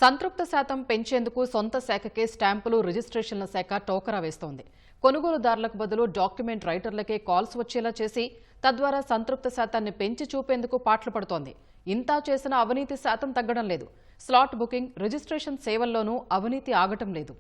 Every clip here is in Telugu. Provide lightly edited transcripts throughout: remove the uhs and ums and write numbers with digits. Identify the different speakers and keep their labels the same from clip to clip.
Speaker 1: సంతృప్త శాతం పెంచేందుకు సొంత శాఖకే స్టాంపులు రిజిస్ట్రేషన్ల శాఖ టోకరా వేస్తోంది. కొనుగోలుదారులకు బదులు డాక్యుమెంట్ రైటర్లకే కాల్స్ వచ్చేలా చేసి తద్వారా సంతృప్త శాతాన్ని పెంచి చూపేందుకు పాట్లు పడుతోంది. ఇంతా చేసిన అవినీతి శాతం తగ్గడం లేదు. స్లాట్ బుకింగ్, రిజిస్ట్రేషన్ సేవల్లోనూ అవినీతి ఆగటం లేదు.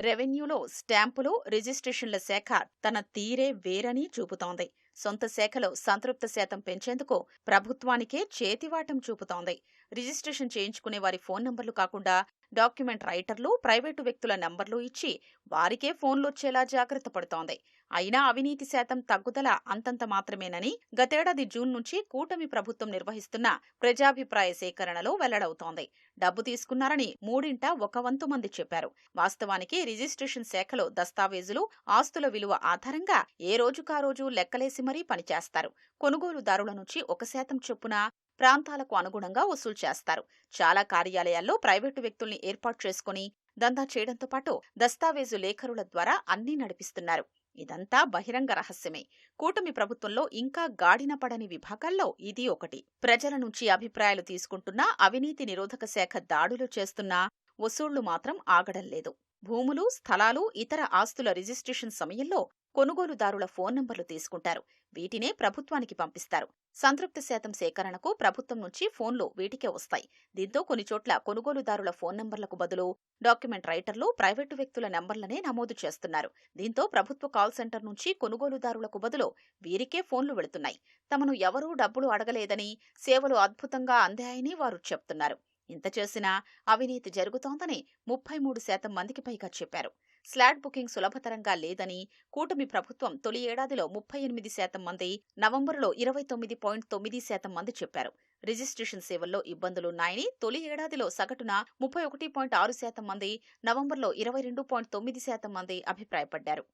Speaker 2: రెవెన్యూలో స్టాంపులు, రిజిస్ట్రేషన్ల శాఖ తన తీరే వేరని చూపుతోంది. సొంత శాఖలో సంతృప్త శాతం పెంచేందుకు ప్రభుత్వానికే చేతివాటం చూపుతోంది. రిజిస్ట్రేషన్ చేయించుకునే వారి ఫోన్ నంబర్లు కాకుండా డాక్యుమెంట్ రైటర్లు, ప్రైవేటు వ్యక్తుల నంబర్లు ఇచ్చి వారికే ఫోన్లొచ్చేలా జాగ్రత్త పడుతోంది. అయినా అవినీతి శాతం తగ్గుదల అంతంత మాత్రమేనని గతేడాది జూన్ నుంచి కూటమి ప్రభుత్వం నిర్వహిస్తున్న ప్రజాభిప్రాయ సేకరణలో వెల్లడవుతోంది. డబ్బు తీసుకున్నారని మూడింట ఒక వంతు మంది చెప్పారు. వాస్తవానికి రిజిస్ట్రేషన్ శాఖలో దస్తావేజులు, ఆస్తుల విలువ ఆధారంగా ఏ రోజుకా రోజు లెక్కలేసి మరీ పనిచేస్తారు. కొనుగోలుదారుల నుంచి 1% చొప్పున ప్రాంతాలకు అనుగుణంగా వసూలు చేస్తారు. చాలా కార్యాలయాల్లో ప్రైవేటు వ్యక్తుల్ని ఏర్పాటు చేసుకుని దందా చేయడంతో పాటు దస్తావేజు లేఖరుల ద్వారా అన్నీ నడిపిస్తున్నారు. ఇదంతా బహిరంగ రహస్యమే. కూటమి ప్రభుత్వంలో ఇంకా గాడిన పడని విభాగాల్లో ఇది ఒకటి. ప్రజల నుంచి అభిప్రాయాలు తీసుకుంటున్నా, అవినీతి నిరోధక శాఖ దాడులు చేస్తున్నా వసూళ్లు మాత్రం ఆగడం లేదు. భూములు, స్థలాలు, ఇతర ఆస్తుల రిజిస్ట్రేషన్ సమయంలో కొనుగోలుదారుల ఫోన్ నంబర్లు తీసుకుంటారు. వీటినే ప్రభుత్వానికి పంపిస్తారు. సంతృప్త శాతం సేకరణకు ప్రభుత్వం నుంచి ఫోన్లు వీటికే వస్తాయి. దీంతో కొన్ని చోట్ల కొనుగోలుదారుల ఫోన్ నంబర్లకు బదులు డాక్యుమెంట్ రైటర్లు, ప్రైవేటు వ్యక్తుల నంబర్లనే నమోదు చేస్తున్నారు. దీంతో ప్రభుత్వ కాల్ సెంటర్ నుంచి కొనుగోలుదారులకు బదులు వీరికే ఫోన్లు వెళుతున్నాయి. తమను ఎవరూ డబ్బులు అడగలేదని, సేవలు అద్భుతంగా అందాయని వారు చెప్తున్నారు. ఇంత చేసినా అవినీతి జరుగుతోందని 33% మందికి పైగా చెప్పారు. స్లాట్ బుకింగ్ సులభతరంగా లేదని కూటమి ప్రభుత్వం తొలి ఏడాదిలో 38% మంది, నవంబరులో 29.9% మంది చెప్పారు. రిజిస్ట్రేషన్ సేవల్లో ఇబ్బందులున్నాయని తొలి ఏడాదిలో సగటున 31.6% మంది, నవంబర్లో 22.9% మంది అభిప్రాయపడ్డారు.